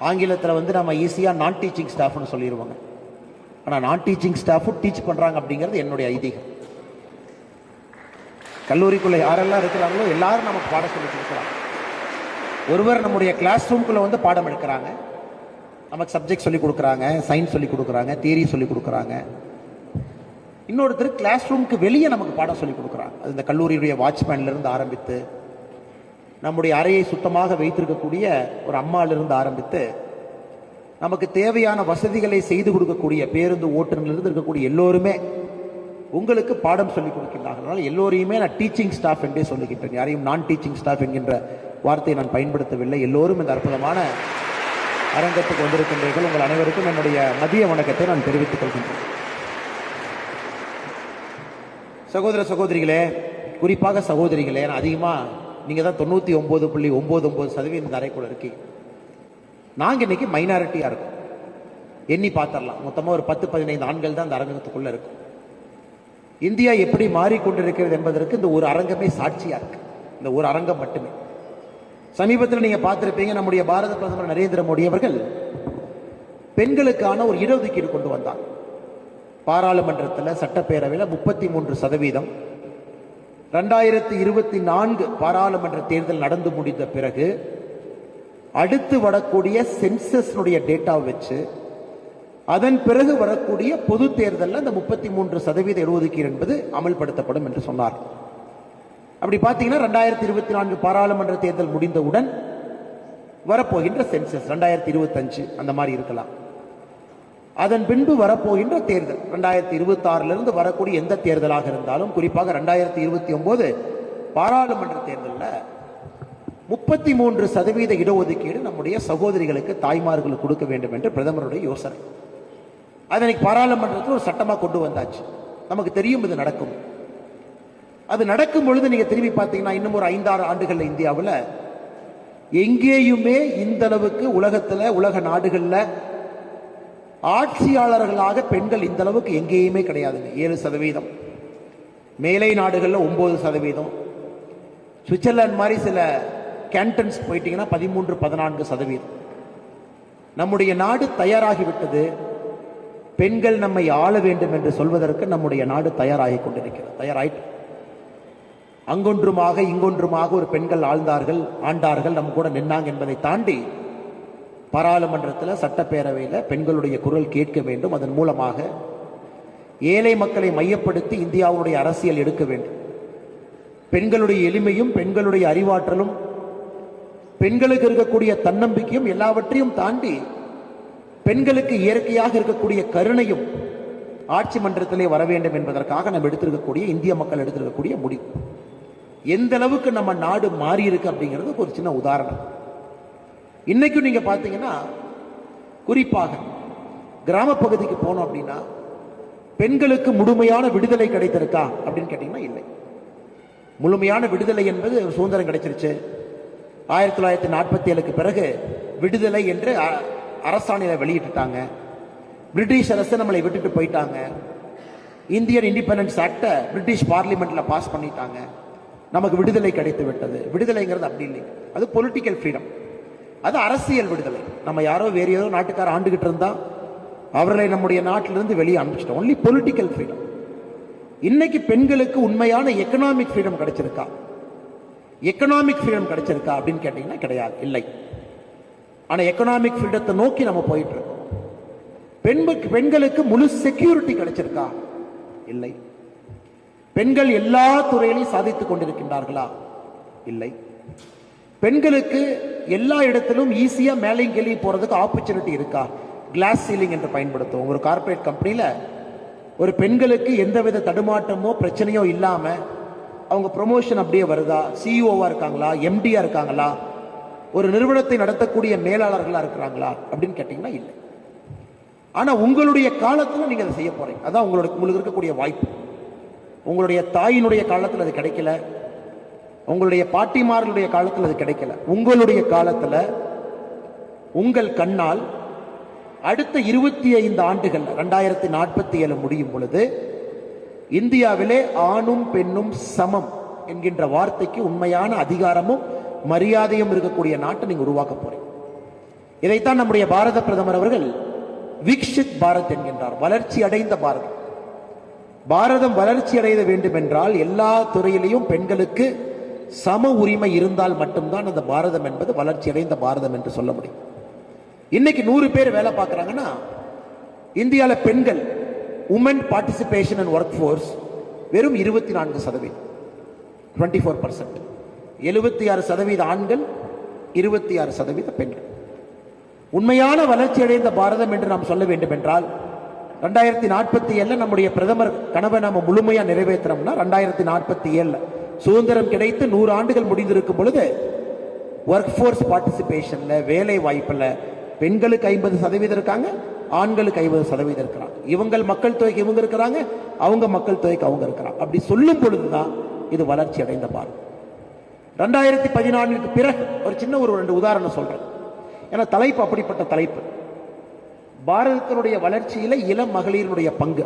ஆங்கிலத்தில் வந்து நம்ம ஈஸியாக நான் டீச்சிங் ஸ்டாஃப்னு சொல்லிடுவாங்க. ஆனால் நான் டீச்சிங் ஸ்டாஃபும் டீச் பண்ணுறாங்க அப்படிங்கிறது என்னுடைய ஐதீகம். கல்லூரிக்குள்ளே யாரெல்லாம் இருக்கிறாங்களோ எல்லாரும் நமக்கு பாடம் சொல்லி கொடுக்குறாங்க. ஒருவர் நம்முடைய கிளாஸ் ரூம்குள்ளே வந்து பாடம் எடுக்கிறாங்க, நமக்கு சப்ஜெக்ட் சொல்லி கொடுக்குறாங்க, சயின்ஸ் சொல்லி கொடுக்குறாங்க, தியரி சொல்லி கொடுக்குறாங்க. இன்னொருத்தர் கிளாஸ் ரூமுக்கு வெளியே நமக்கு பாடம் சொல்லி கொடுக்குறாங்க. அது இந்த கல்லூரியுடைய வாட்ச்மேன்லேருந்து ஆரம்பித்து நம்முடைய அறையை சுத்தமாக வைத்திருக்கக்கூடிய ஒரு அம்மாவிலிருந்து ஆரம்பித்து நமக்கு தேவையான வசதிகளை செய்து கொடுக்கக்கூடிய பேருந்து ஓட்டுநர்லேருந்து இருக்கக்கூடிய எல்லோருமே உங்களுக்கு பாடம் சொல்லிக் கொடுக்கின்றார்கள். அதனால் எல்லோரையுமே நான் டீச்சிங் ஸ்டாஃப் என்றே சொல்லுகின்றேன். யாரையும் நான் டீச்சிங் ஸ்டாஃப் என்கின்ற வார்த்தையை நான் பயன்படுத்தவில்லை. எல்லோரும் இந்த அற்புதமான அரங்கத்துக்கு வந்திருக்கின்றீர்கள். உங்கள் அனைவருக்கும் என்னுடைய மதிய வணக்கத்தை நான் தெரிவித்துக் கொள்கின்றேன். சகோதர சகோதரிகளே, குறிப்பாக சகோதரிகளே, நான் அதிகமாக நீங்கள் தான் 99.99% இந்த அறைக்குள்ள இருக்கீங்க. நாங்கள் இன்னைக்கு மைனாரிட்டியாக இருக்கோம். எண்ணி பார்த்துடலாம், மொத்தமாக ஒரு 10-15 ஆண்கள் தான் இந்த அரங்கத்துக்குள்ளே இருக்கும். இந்தியா எப்படி மாறிக்கொண்டிருக்கிறது என்பதற்கு இந்த ஒரு அரங்கமே சாட்சியாக இருக்கு. இந்த ஒரு அரங்கம் மட்டுமே. சமீபத்தில் நீங்கள் பார்த்துருப்பீங்க, நம்முடைய பாரத பிரதமர் நரேந்திர மோடி அவர்கள் பெண்களுக்கான ஒரு இடஒதுக்கீடு கொண்டு வந்தார். பாராளுமன்றத்தில் சட்டப்பேரவையில் 33%. 2024 பாராளுமன்ற தேர்தல் நடந்து முடிந்த பிறகு அடுத்து வரக்கூடிய சென்சஸ்னுடைய டேட்டா வச்சு அதன் பிறகு வரக்கூடிய பொது தேர்தலில் அந்த 33% இடஒதுக்கீடு என்பது அமல்படுத்தப்படும் என்று சொன்னார். அப்படி பார்த்தீங்கன்னா 2024 பாராளுமன்ற தேர்தல் முடிந்தவுடன் வரப்போகின்ற சென்சஸ் 2025 அந்த மாதிரி இருக்கலாம். அதன் பின்பு வரப்போகின்ற தேர்தல் 2026 வரக்கூடிய எந்த தேர்தலாக இருந்தாலும், குறிப்பாக 2029 பாராளுமன்ற தேர்தலில் 33% இடஒதுக்கீடு நம்முடைய சகோதரிகளுக்கு, தாய்மார்களுக்கு கொடுக்க வேண்டும் என்று பிரதமருடைய யோசனை. அதை பாராளுமன்றத்தில் ஒரு சட்டமாக கொண்டு வந்தாச்சு. நமக்கு தெரியும் இது நடக்கும். அது நடக்கும் பொழுது நீங்க திரும்பி பார்த்தீங்கன்னா இன்னும் ஒரு 5-6 ஆண்டுகள்ல இந்தியாவில் எங்கேயுமே இந்த அளவுக்கு உலக நாடுகளில் ஆட்சியாளர்களாக பெண்கள் இந்த அளவுக்கு எங்கேயுமே கிடையாதுங்க. 7%. மேலை நாடுகளில் 9%. சுவிட்சர்லாந்து மாதிரி சில கேண்டன்ஸ் போயிட்டீங்கன்னா 13-14%. நம்முடைய நாடு தயாராகிவிட்டது. பெண்கள் நம்மை ஆள வேண்டும் என்று சொல்வதற்கு நம்முடைய நாடு தயாராகி கொண்டிருக்கிறது. தயாராயிட்டு அங்கொன்றுமாக இங்கொன்றுமாக ஒரு பெண்கள் ஆண்டார்கள், நம்ம கூட நின்னாங்க என்பதை தாண்டி பாராளுமன்றத்தில், சட்டப்பேரவையில் பெண்களுடைய குரல் கேட்க வேண்டும். அதன் மூலமாக ஏழை மக்களை மையப்படுத்தி இந்தியாவுடைய அரசியல் எடுக்க வேண்டும். பெண்களுடைய எளிமையும், பெண்களுடைய அறிவாற்றலும், பெண்களுக்கு இருக்கக்கூடிய தன்னம்பிக்கையும் எல்லாவற்றையும் தாண்டி பெண்களுக்கு இயற்கையாக இருக்கக்கூடிய கருணையும் ஆட்சி மன்றத்திலே வர வேண்டும் என்பதற்காக நம்ம எடுத்திருக்கக்கூடிய, இந்திய மக்கள் எடுத்திருக்கக்கூடிய முடிவு. எந்த அளவுக்கு நம்ம நாடு மாறி இருக்கு அப்படிங்கிறது ஒரு சின்ன உதாரணம். இன்னைக்கும் நீங்க பாத்தீங்கன்னா, குறிப்பாக கிராம பகுதிக்கு போனோம் அப்படின்னா பெண்களுக்கு முழுமையான விடுதலை கிடைத்திருக்கா அப்படின்னு கேட்டீங்கன்னா இல்லை. முழுமையான விடுதலை என்பது சுதந்திரம் கிடைச்சிருச்சு. 1947க்கு பிறகு விடுதலை என்று அரசாணையில வெளியிட்டுட்டாங்க. பிரிட்டிஷ் அரசு நம்மளை விட்டுட்டு போயிட்டாங்க. இந்தியன் இண்டிபெண்டன்ஸ் ஆக்டை பிரிட்டிஷ் பார்லிமெண்ட்ல பாஸ் பண்ணிட்டாங்க. நமக்கு விடுதலை கிடைத்து விட்டது. விடுதலைங்கிறது அப்படி இல்லை, அது பொலிட்டிக்கல் ஃப்ரீடம், அது அரசியல் விடுதலை. நம்ம யாரோ வேற ஏதோ நாட்டுக்கார ஆண்டுகிட்டு இருந்தா அவர்களை நம்முடைய நாட்டிலிருந்து வெளியே அனுப்பிச்சிட்டோம். Only political freedom. இன்னைக்கு பெண்களுக்கு உண்மையான எக்கனாமிக் ஃப்ரீடம் கிடைச்சிருக்கா? எக்கனாமிக் ஃப்ரீடம் கிடைச்சிருக்கா அப்படின்னு கேட்டீங்கன்னா கிடையாது, இல்லை. ஆனா எக்கனாமிக் ஃப்ரீடத்தை நோக்கி நம்ம போயிட்டு இருக்கோம். பெண்களுக்கு முழு செக்யூரிட்டி கிடைச்சிருக்கா? இல்லை. பெண்கள் எல்லா துறையிலையும் சாதித்துக் கொண்டிருக்கின்றார்களா? இல்லை. பெண்களுக்கு எல்லா இடத்திலும் ஈஸியா மேலையும் கீழே போறதுக்கு ஆப்பர்ச்சுனிட்டி இருக்கா? கிளாஸ் சீலிங் என்று பயன்படுத்துவோம். ஒரு கார்பரேட் கம்பெனியில ஒரு பெண்களுக்கு எந்தவித தடுமாற்றமோ பிரச்சனையோ இல்லாம அவங்க ப்ரொமோஷன் அப்படியே வருதா? சிஇஓவா இருக்காங்களா? எம்டியா இருக்காங்களா? ஒரு நிறுவனத்தை நடத்தக்கூடிய மேலாளர்களா இருக்கிறாங்களா அப்படின்னு கேட்டீங்கன்னா இல்லை. ஆனா உங்களுடைய காலத்துல நீங்க அதை செய்ய போறீங்க. அதான் உங்களுக்கு இருக்கக்கூடிய வாய்ப்பு. உங்களுடைய தாயினுடைய காலத்தில் அது கிடைக்கல, உங்களுடைய பாட்டிமார்களுடைய காலத்தில் அது கிடைக்கல. உங்களுடைய காலத்துல உங்கள் கண்ணால் அடுத்த 25 ஆண்டுகள் 2047 முடியும் பொழுது இந்தியாவிலே ஆணும் பெண்ணும் சமம் என்கின்ற வார்த்தைக்கு உண்மையான அதிகாரமும் மரியாதையும் இருக்கக்கூடிய நாட்டை நீங்க உருவாக்க போறீங்க. இதைத்தான் நம்முடைய பாரத பிரதமர் அவர்கள் விக்ஷித் பாரத் என்கின்றார், வளர்ச்சி அடைந்த பாரதம். பாரதம் வளர்ச்சி அடைய வேண்டும் என்றால் எல்லா துறையிலையும் பெண்களுக்கு சம உரிமை இருந்தால் மட்டும்தான் அந்த பாரதம் என்பது வளர்ச்சி அடைந்த பாரதம் என்று சொல்ல முடியும். இன்னைக்கு 100 பேர் வேலை பார்க்கறாங்கன்னா இந்தியாவில் பெண்கள் women participation and work force வெறும் 24%, 24%. 76% ஆண்கள், 26% பெண்கள். உண்மையான வளர்ச்சி அடைந்த பாரதம் என்று நாம் சொல்ல வேண்டும் என்றால் 2047 நம்முடைய பிரதமர் கனவை நாம முழுமையா நிறைவேற்றோம்னா 2047 சுதந்திரம் கிடைத்து 100 ஆண்டுகள் முடிந்திருக்கும் பொழுது ஒர்க் ஃபோர்ஸ் பார்ட்டிசிபேஷன்ல, வேலை வாய்ப்புல பெண்களுக்கு 50% இருக்காங்க, ஆண்களுக்கு 50% இருக்கிறாங்க. இவங்கள் மக்கள் தொகைக்கு இவங்க இருக்கிறாங்க, அவங்க மக்கள் தொகைக்கு அவங்க இருக்கிறாங்க. அப்படி சொல்லும் பொழுதுதான் இது வளர்ச்சி அடைந்த பாரதம். 2014 பிறகு ஒரு சின்ன ஒரு 2 உதாரணம் சொல்றேன். ஏன்னா தலைப்பு அப்படிப்பட்ட தலைப்பு. பாரதத்தினுடைய வளர்ச்சியில இளம் மகளிருடைய பங்கு.